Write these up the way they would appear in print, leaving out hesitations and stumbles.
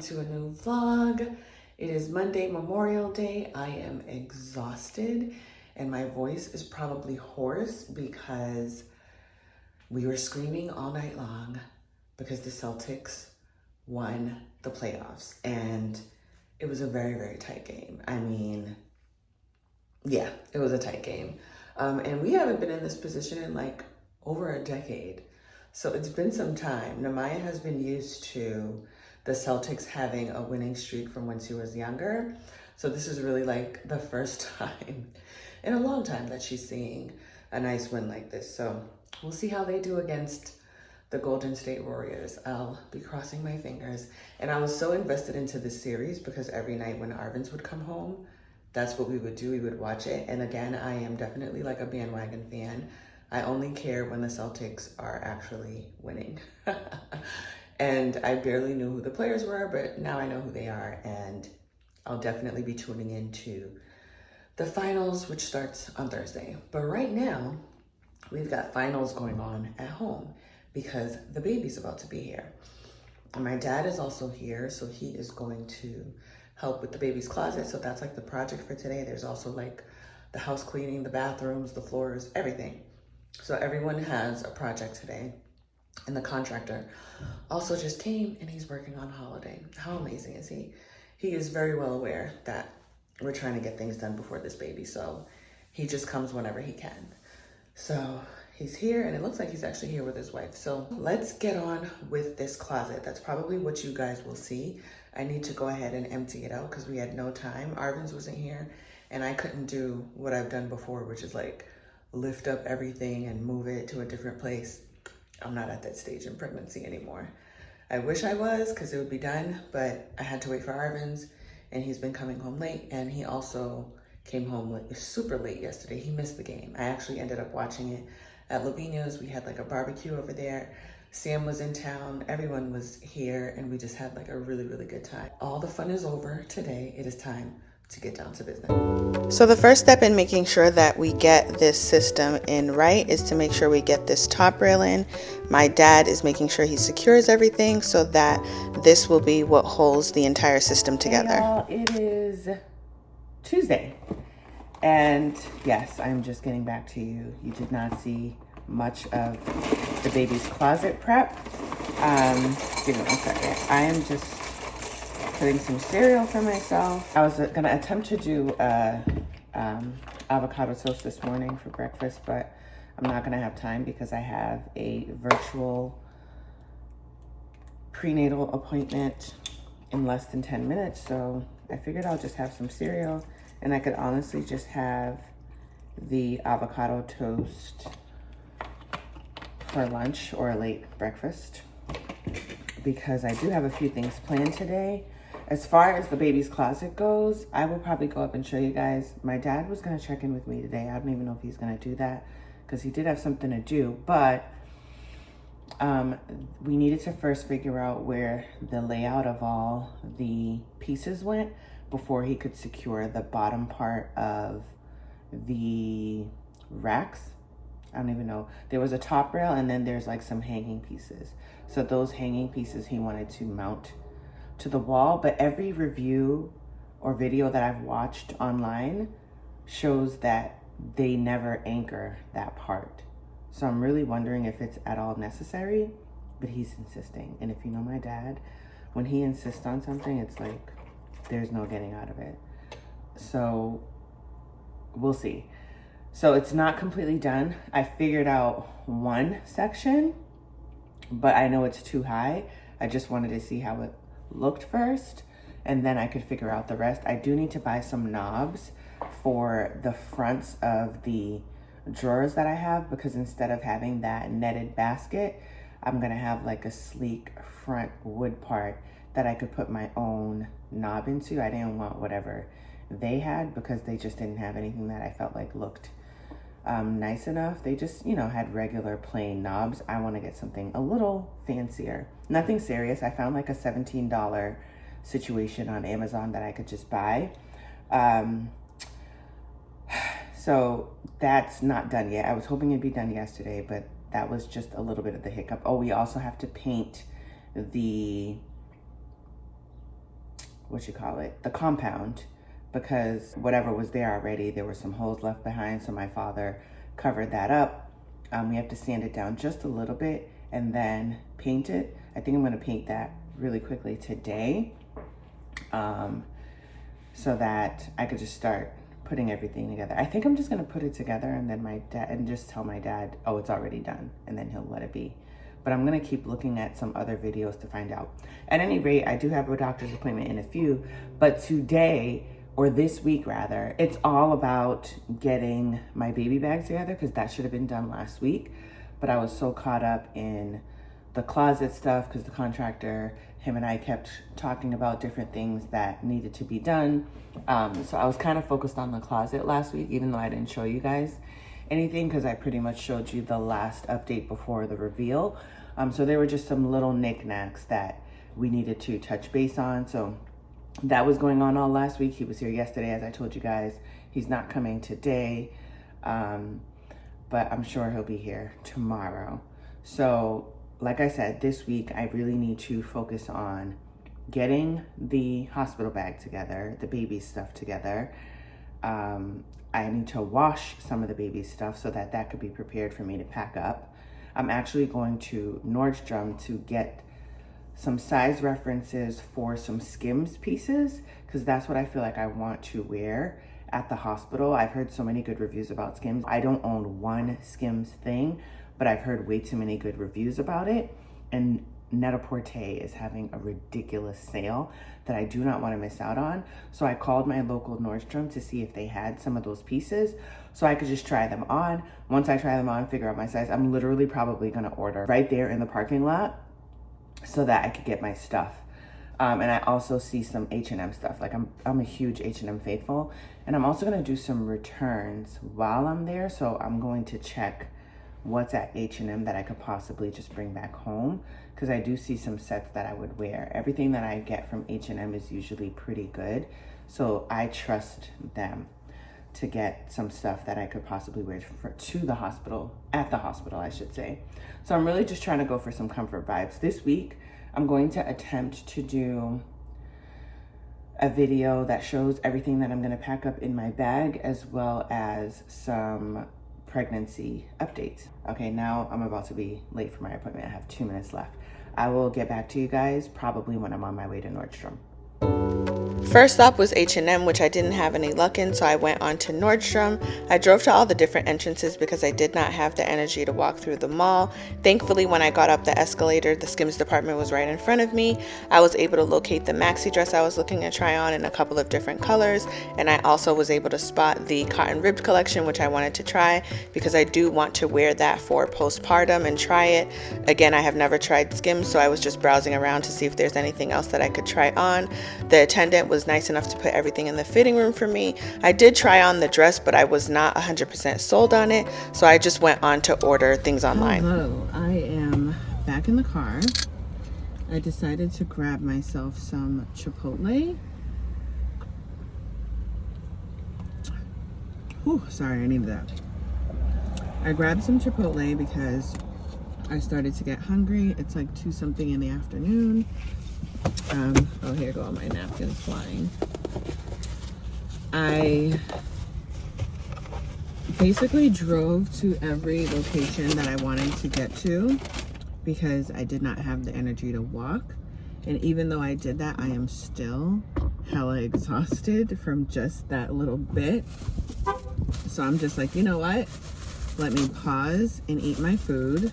to a new vlog. It is Monday, Memorial Day. I am exhausted and my voice is probably hoarse because we were screaming all night long because the Celtics won the playoffs and it was a very, very tight game. I mean, yeah, it was a tight game. And we haven't been in this position in like over a decade. So it's been some time. Namaya has been used to the Celtics having a winning streak from when she was younger. So this is really like the first time in a long time that she's seeing a nice win like this. So we'll see how they do against the Golden State Warriors. I'll be crossing my fingers. And I was so invested into this series because every night when Arvin's would come home, that's what we would do. We would watch it. And again, I am definitely like a bandwagon fan. I only care when the Celtics are actually winning. And I barely knew who the players were, but now I know who they are. And I'll definitely be tuning into the finals, which starts on Thursday. But right now, we've got finals going on at home because the baby's about to be here. And my dad is also here, so he is going to help with the baby's closet. So that's like the project for today. There's also like the house cleaning, the bathrooms, the floors, everything. So everyone has a project today. And the contractor also just came and he's working on holiday. How amazing is he? He is very well aware that we're trying to get things done before this baby. So he just comes whenever he can. So he's here and it looks like he's actually here with his wife. So let's get on with this closet. That's probably what you guys will see. I need to go ahead and empty it out because we had no time. Arvin's wasn't here and I couldn't do what I've done before, which is like lift up everything and move it to a different place. I'm not at that stage in pregnancy anymore. I wish I was because it would be done, but I had to wait for Arvin's and he's been coming home late and he also came home late, super late yesterday. He missed the game. I actually ended up watching it at Lavinia's. We had like a barbecue over there. Sam was in town, everyone was here and we just had like a really, really good time. All the fun is over today. It is time to get down to business. So the first step in making sure that we get this system in right is to make sure we get this top rail in. My dad is making sure he secures everything so that this will be what holds the entire system together. Hey y'all, it is Tuesday. And yes, I'm just getting back to you. You did not see much of the baby's closet prep. Give me 1 second. I am just putting some cereal for myself. I was gonna attempt to do avocado toast this morning for breakfast, but I'm not gonna have time because I have a virtual prenatal appointment in less than 10 minutes. So I figured I'll just have some cereal and I could honestly just have the avocado toast for lunch or a late breakfast because I do have a few things planned today. As far as the baby's closet goes, I will probably go up and show you guys. My dad was gonna check in with me today. I don't even know if he's gonna do that because he did have something to do, but we needed to first figure out where the layout of all the pieces went before he could secure the bottom part of the racks. I don't even know. There was a top rail and then there's like some hanging pieces. So those hanging pieces he wanted to mount to the wall, but every review or video that I've watched online shows that they never anchor that part. So I'm really wondering if it's at all necessary, but he's insisting. And if you know my dad, when he insists on something, it's like, there's no getting out of it. So we'll see. So it's not completely done. I figured out one section, but I know it's too high. I just wanted to see how it looked first and then I could figure out the rest. I do need to buy some knobs for the fronts of the drawers that I have because instead of having that netted basket, I'm gonna have like a sleek front wood part that I could put my own knob into. I didn't want whatever they had because they just didn't have anything that I felt like looked nice enough. They just, you know, had regular plain knobs. I want to get something a little fancier. Nothing serious. I found like a $17 situation on Amazon that I could just buy. So that's not done yet. I was hoping it'd be done yesterday, but that was just a little bit of the hiccup. Oh, we also have to paint the the compound, because whatever was there already, there were some holes left behind. So my father covered that up. We have to sand it down just a little bit and then paint it. I think I'm gonna paint that really quickly today, so that I could just start putting everything together. I think I'm just gonna put it together and then just tell my dad, oh, it's already done, and then he'll let it be. But I'm gonna keep looking at some other videos to find out. At any rate, I do have a doctor's appointment in a few, but today, or this week rather, it's all about getting my baby bags together, because that should have been done last week. But I was so caught up in the closet stuff, because the contractor, him and I kept talking about different things that needed to be done. So I was kind of focused on the closet last week, even though I didn't show you guys anything, because I pretty much showed you the last update before the reveal. So there were just some little knickknacks that we needed to touch base on. So that was going on all last week. He was here yesterday, as I told you guys. He's not coming today, but I'm sure he'll be here tomorrow. So like I said, this week I really need to focus on getting the hospital bag together, the baby stuff together. I need to wash some of the baby stuff so that that could be prepared for me to pack up. I'm actually going to Nordstrom to get some size references for some SKIMS pieces, because that's what I feel like I want to wear at the hospital. I've heard so many good reviews about SKIMS. I don't own one SKIMS thing, but I've heard way too many good reviews about it. And Net-a-Porter is having a ridiculous sale that I do not want to miss out on. So I called my local Nordstrom to see if they had some of those pieces so I could just try them on. Once I try them on, figure out my size, I'm literally probably going to order right there in the parking lot so that I could get my stuff. And I also see some H&M stuff. Like I'm a huge H&M faithful, and I'm also going to do some returns while I'm there. So I'm going to check what's at H&M that I could possibly just bring back home, because I do see some sets that I would wear. Everything that I get from H&M is usually pretty good, so I trust them to get some stuff that I could possibly wear to the hospital, at the hospital I should say. So I'm really just trying to go for some comfort vibes. This week I'm going to attempt to do a video that shows everything that I'm going to pack up in my bag, as well as some pregnancy updates. Okay, now I'm about to be late for my appointment. I have 2 minutes left. I will get back to you guys probably when I'm on my way to Nordstrom. First stop was H&M, which I didn't have any luck in, so I went on to Nordstrom. I drove to all the different entrances because I did not have the energy to walk through the mall. Thankfully, when I got up the escalator, the SKIMS department was right in front of me. I was able to locate the maxi dress I was looking to try on in a couple of different colors, and I also was able to spot the cotton ribbed collection, which I wanted to try because I do want to wear that for postpartum and try it. Again, I have never tried SKIMS, so I was just browsing around to see if there's anything else that I could try on. The attendant was nice enough to put everything in the fitting room for me. I did try on the dress, but I was not 100% sold on it, so I just went on to order things online. Hello, I am back in the car. I decided to grab myself some Chipotle. Whew, sorry, I needed that. I grabbed some Chipotle because I started to get hungry. It's like 2 something in the afternoon. Oh, here go all my napkins flying. I basically drove to every location that I wanted to get to because I did not have the energy to walk. And even though I did that, I am still hella exhausted from just that little bit. So I'm just like, you know what? Let me pause and eat my food.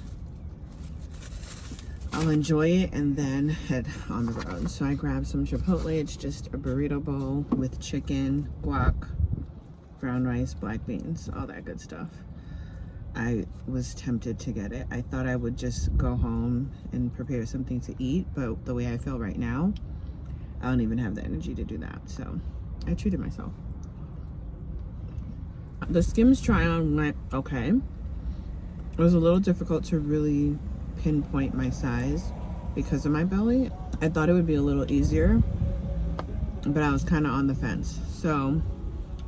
I'll enjoy it and then head on the road. So I grabbed some Chipotle. It's just a burrito bowl with chicken, guac, brown rice, black beans, all that good stuff. I was tempted to get it. I thought I would just go home and prepare something to eat, but the way I feel right now, I don't even have the energy to do that. So I treated myself. The SKIMS try-on went okay. It was a little difficult to really pinpoint my size because of my belly. I thought it would be a little easier, but I was kind of on the fence. So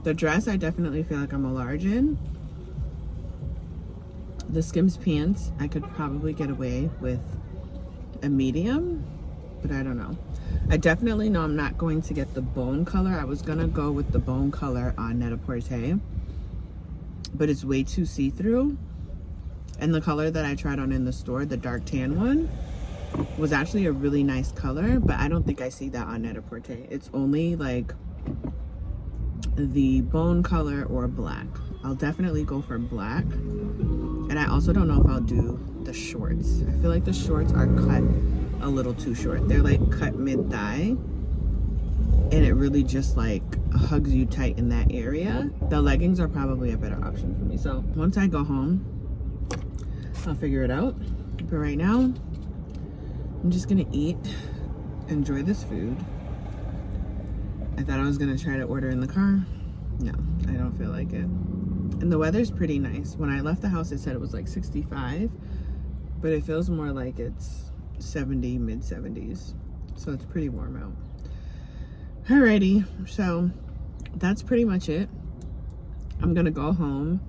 the dress, I definitely feel like I'm a large in. The SKIMS pants, I could probably get away with a medium, but I don't know. I definitely know I'm not going to get the bone color. I was gonna go with the bone color on Net-a-Porter, but it's way too see-through. And the color that I tried on in the store, the dark tan one, was actually a really nice color, but I don't think I see that on Net-a-Porter. It's only like the bone color or black. I'll definitely go for black. And I also don't know if I'll do the shorts. I feel like the shorts are cut a little too short. They're like cut mid-thigh, and it really just like hugs you tight in that area. The leggings are probably a better option for me. So once I go home, I'll figure it out. But right now, I'm just gonna eat, enjoy this food. I thought I was gonna try to order in the car. No, I don't feel like it. And the weather's pretty nice. When I left the house, it said it was like 65, but it feels more like it's 70, mid 70s. So it's pretty warm out. Alrighty, so that's pretty much it. I'm gonna go home,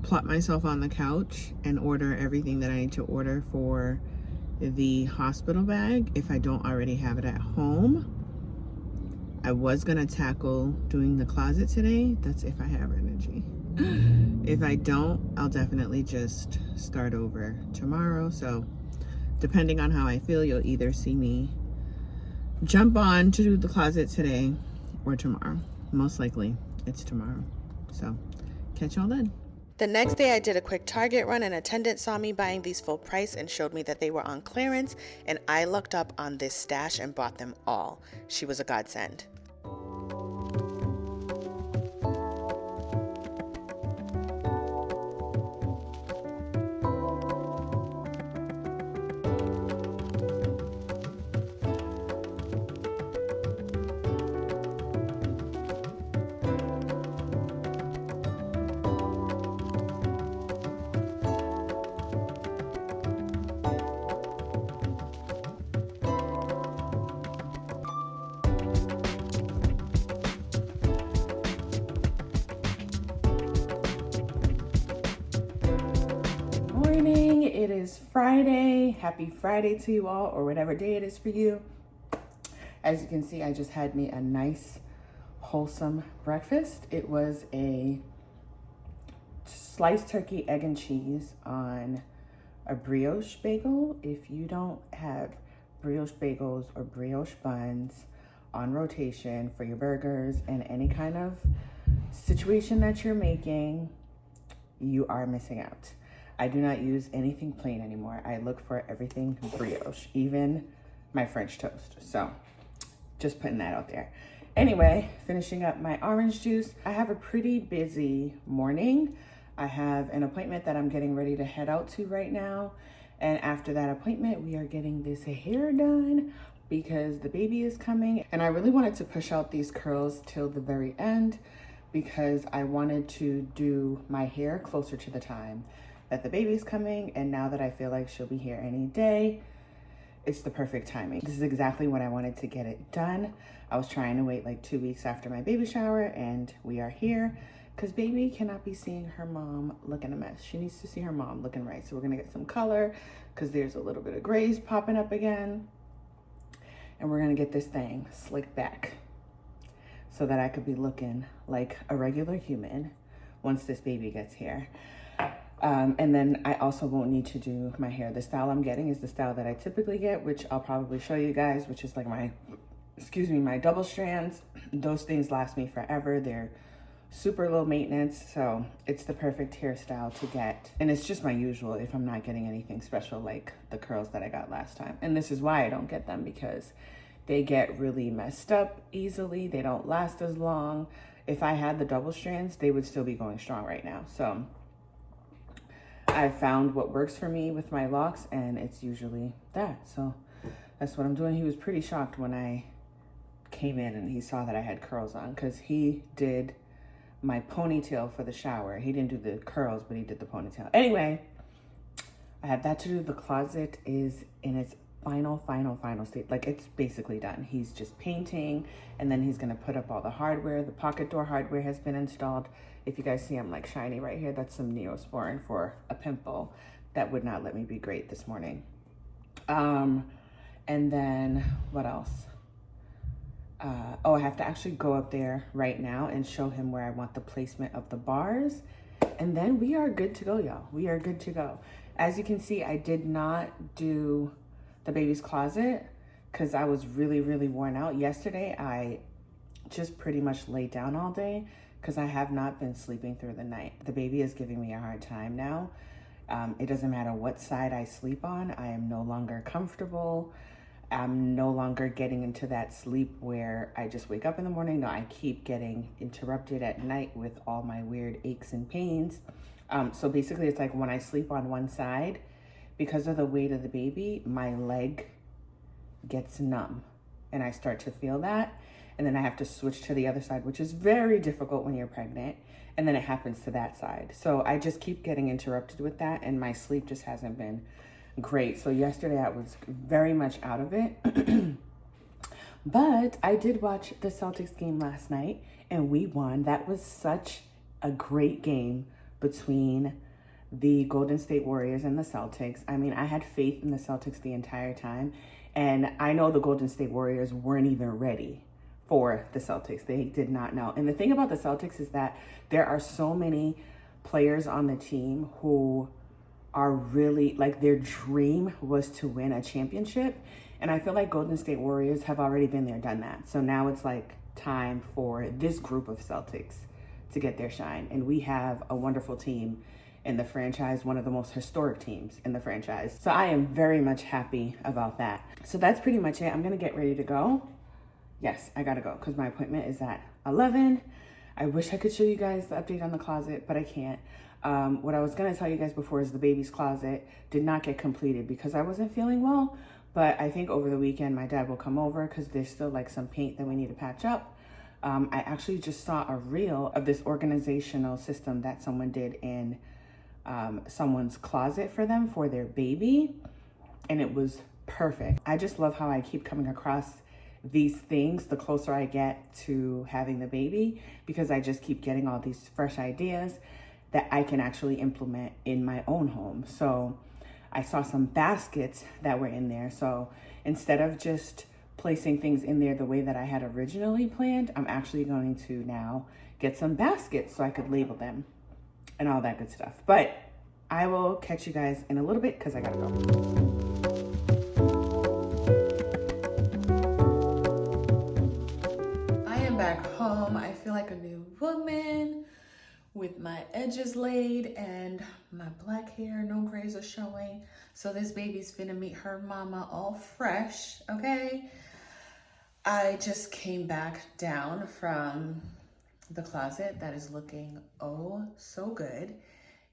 plop myself on the couch, and order everything that I need to order for the hospital bag if I don't already have it at home. I was gonna tackle doing the closet today. That's if I have energy. If I don't, I'll definitely just start over tomorrow. So depending on how I feel, you'll either see me jump on to do the closet today or tomorrow. Most likely it's tomorrow. So catch y'all then. The next day I did a quick Target run. An attendant saw me buying these full price and showed me that they were on clearance, and I looked up on this stash and bought them all. She was a godsend. It is Friday. Happy Friday to you all, or whatever day it is for you. As you can see, I just had me a nice, wholesome breakfast. It was a sliced turkey, egg and cheese on a brioche bagel. If you don't have brioche bagels or brioche buns on rotation for your burgers and any kind of situation that you're making, you are missing out. I do not use anything plain anymore. I look for everything brioche, even my French toast. So just putting that out there. Anyway, finishing up my orange juice. I have a pretty busy morning. I have an appointment that I'm getting ready to head out to right now. And after that appointment, we are getting this hair done because the baby is coming. And I really wanted to push out these curls till the very end because I wanted to do my hair closer to the time that the baby's coming, and now that I feel like she'll be here any day, it's the perfect timing. This is exactly when I wanted to get it done. I was trying to wait like 2 weeks after my baby shower, and we are here because baby cannot be seeing her mom looking a mess. She needs to see her mom looking right. So we're gonna get some color because there's a little bit of grays popping up again, and we're gonna get this thing slicked back so that I could be looking like a regular human once this baby gets here. And then I also won't need to do my hair. The style I'm getting is the style that I typically get, which I'll probably show you guys, which is like my double strands. Those things last me forever. They're super low maintenance, so it's the perfect hairstyle to get. And it's just my usual if I'm not getting anything special like the curls that I got last time. And this is why I don't get them, because they get really messed up easily. They don't last as long. If I had the double strands, they would still be going strong right now. So I found what works for me with my locks, and it's usually that. So that's what I'm doing. He was pretty shocked when I came in and he saw that I had curls on, because he did my ponytail for the shower. He didn't do the curls, but he did the ponytail. Anyway, I have that to do. The closet is in its final state. Like, it's basically done. He's just painting, and then he's gonna put up all the hardware. The pocket door hardware has been installed. If you guys see, I'm like shiny right here. That's some Neosporin for a pimple that would not let me be great this morning. And then what else? Oh, I have to actually go up there right now and show him where I want the placement of the bars. And then we are good to go, y'all. We are good to go. As you can see, I did not do the baby's closet because I was really, really worn out. Yesterday, I just pretty much laid down all day because I have not been sleeping through the night. The baby is giving me a hard time now. It doesn't matter what side I sleep on. I am no longer comfortable. I'm no longer getting into that sleep where I just wake up in the morning. No, I keep getting interrupted at night with all my weird aches and pains. So basically it's like when I sleep on one side, because of the weight of the baby, my leg gets numb and I start to feel that. And then I have to switch to the other side, which is very difficult when you're pregnant. And then it happens to that side. So I just keep getting interrupted with that and my sleep just hasn't been great. So yesterday I was very much out of it. But I did watch the Celtics game last night and we won. That was such a great game between the Golden State Warriors and the Celtics. I mean, I had faith in the Celtics the entire time. And I know the Golden State Warriors weren't even ready for the Celtics. They did not know. And the thing about the Celtics is that there are so many players on the team who are really, like, their dream was to win a championship. And I feel like Golden State Warriors have already been there, done that. So now it's like time for this group of Celtics to get their shine. And we have a wonderful team in the franchise, one of the most historic teams in the franchise. So I am very much happy about that. So that's pretty much it. I'm gonna get ready to go. Yes, I gotta go because my appointment is at 11. I wish I could show you guys the update on the closet, but I can't. What I was gonna tell you guys before is the baby's closet did not get completed because I wasn't feeling well, but I think over the weekend my dad will come over because there's still like some paint that we need to patch up. I actually just saw a reel of this organizational system that someone did in someone's closet for them for their baby, and it was perfect. I just love how I keep coming across these things the closer I get to having the baby, because I just keep getting all these fresh ideas that I can actually implement in my own home. So I saw some baskets that were in there. So instead of just placing things in there the way that I had originally planned, I'm actually going to now get some baskets so I could label them and all that good stuff. But I will catch you guys in a little bit because I gotta go. Back home, I feel like a new woman with my edges laid and my black hair, no grays are showing. So this baby's finna meet her mama all fresh, okay? I just came back down from the closet that is looking oh so good.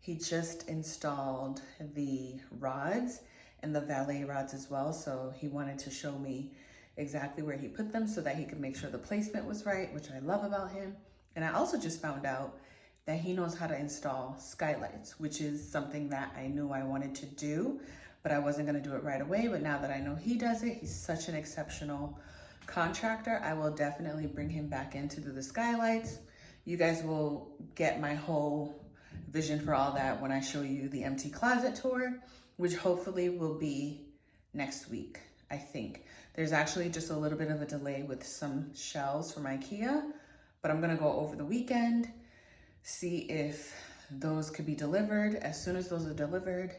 He just installed the rods and the valet rods as well, so he wanted to show me exactly where he put them so that he could make sure the placement was right, which I love about him. And I also just found out that he knows how to install skylights, which is something that I knew I wanted to do, but I wasn't gonna do it right away. But now that I know he does it, he's such an exceptional contractor, I will definitely bring him back in to do the skylights. You guys will get my whole vision for all that when I show you the empty closet tour, which hopefully will be next week, I think. There's actually just a little bit of a delay with some shelves from IKEA, but I'm gonna go over the weekend, see if those could be delivered. As soon as those are delivered,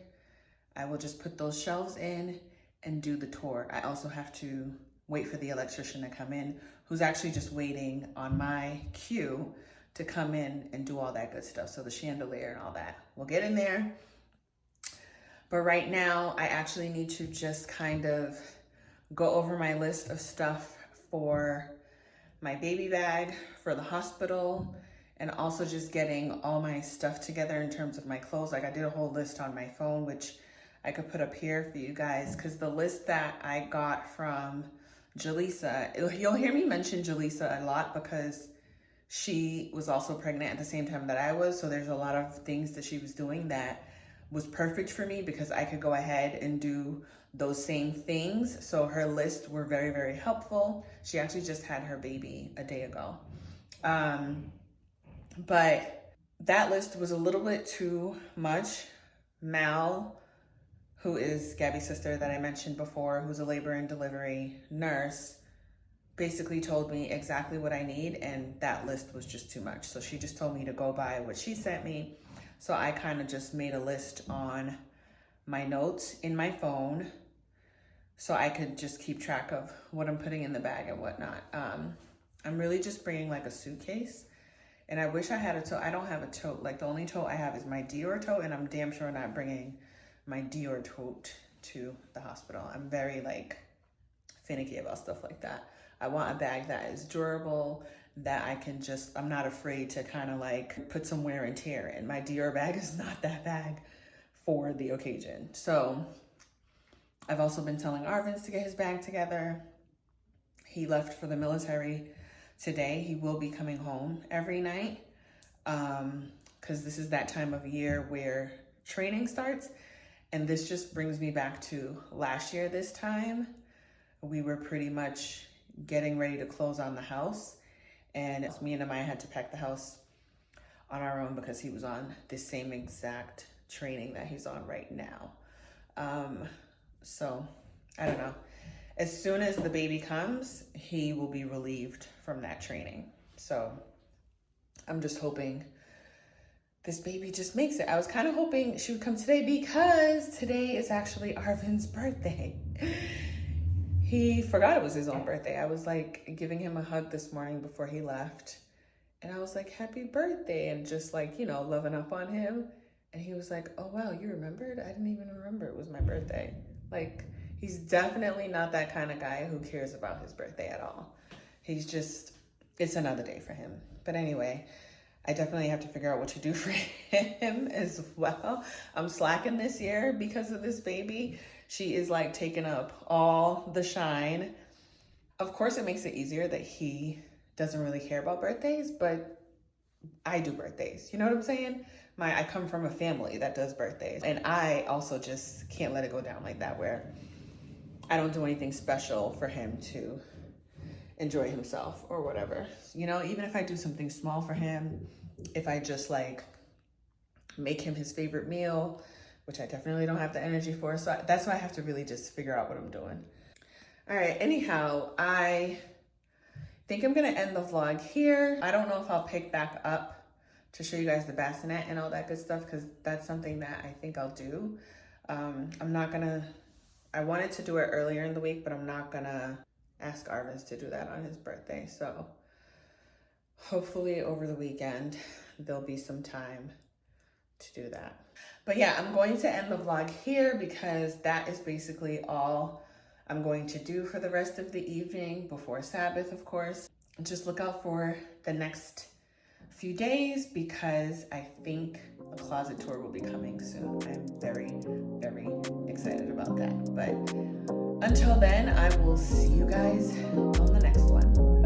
I will just put those shelves in and do the tour. I also have to wait for the electrician to come in, who's actually just waiting on my cue to come in and do all that good stuff. So the chandelier and all that, we'll get in there. But right now, I actually need to just kind of go over my list of stuff for my baby bag for the hospital, and also just getting all my stuff together in terms of my clothes. Like I did a whole list on my phone, which I could put up here for you guys, because the list that I got from Jaleesa, you'll hear me mention Jaleesa a lot because she was also pregnant at the same time that I was. So there's a lot of things that she was doing that was perfect for me because I could go ahead and do those same things. So her lists were very, very helpful. She actually just had her baby a day ago. But that list was a little bit too much. Mal, who is Gabby's sister that I mentioned before, who's a labor and delivery nurse, basically told me exactly what I need, and that list was just too much. So she just told me to go by what she sent me. So I kind of just made a list on my notes in my phone so I could just keep track of what I'm putting in the bag and whatnot. I'm really just bringing like a suitcase, and I wish I had a tote. I don't have a tote. Like the only tote I have is my Dior tote, and I'm damn sure not bringing my Dior tote to the hospital. I'm very like finicky about stuff like that. I want a bag that is durable, that I can just, I'm not afraid to kind of like put some wear and tear in. My Dior bag is not that bag for the occasion. So I've also been telling Arvin to get his bag together. He left for the military today. He will be coming home every night because this is that time of year where training starts. And this just brings me back to last year this time. We were pretty much getting ready to close on the house, and me and Amaya had to pack the house on our own because he was on the same exact training that he's on right now. So I don't know. As soon as the baby comes, he will be relieved from that training. So I'm just hoping this baby just makes it. I was kind of hoping she would come today because today is actually Arvin's birthday. He forgot it was his own birthday. I was like giving him a hug this morning before he left. And I was like, happy birthday. And just like, you know, loving up on him. And he was like, oh, wow, you remembered? I didn't even remember it was my birthday. Like, he's definitely not that kind of guy who cares about his birthday at all. He's just, it's another day for him. But anyway, I definitely have to figure out what to do for him as well. I'm slacking this year because of this baby. She is like taking up all the shine. Of course, it makes it easier that he doesn't really care about birthdays, but I do birthdays. You know what I'm saying? I come from a family that does birthdays. And I also just can't let it go down like that where I don't do anything special for him to enjoy himself or whatever. You know, even if I do something small for him, if I just like make him his favorite meal, which I definitely don't have the energy for. So that's why I have to really just figure out what I'm doing. All right, anyhow, I think I'm gonna end the vlog here. I don't know if I'll pick back up to show you guys the bassinet and all that good stuff because that's something that I think I'll do. I wanted to do it earlier in the week, but I'm not gonna ask Arvis to do that on his birthday. So hopefully over the weekend, there'll be some time to do that. But yeah, I'm going to end the vlog here because that is basically all I'm going to do for the rest of the evening before Sabbath, of course. Just look out for the next few days because I think a closet tour will be coming soon. I'm very, very excited about that. But until then, I will see you guys on the next one.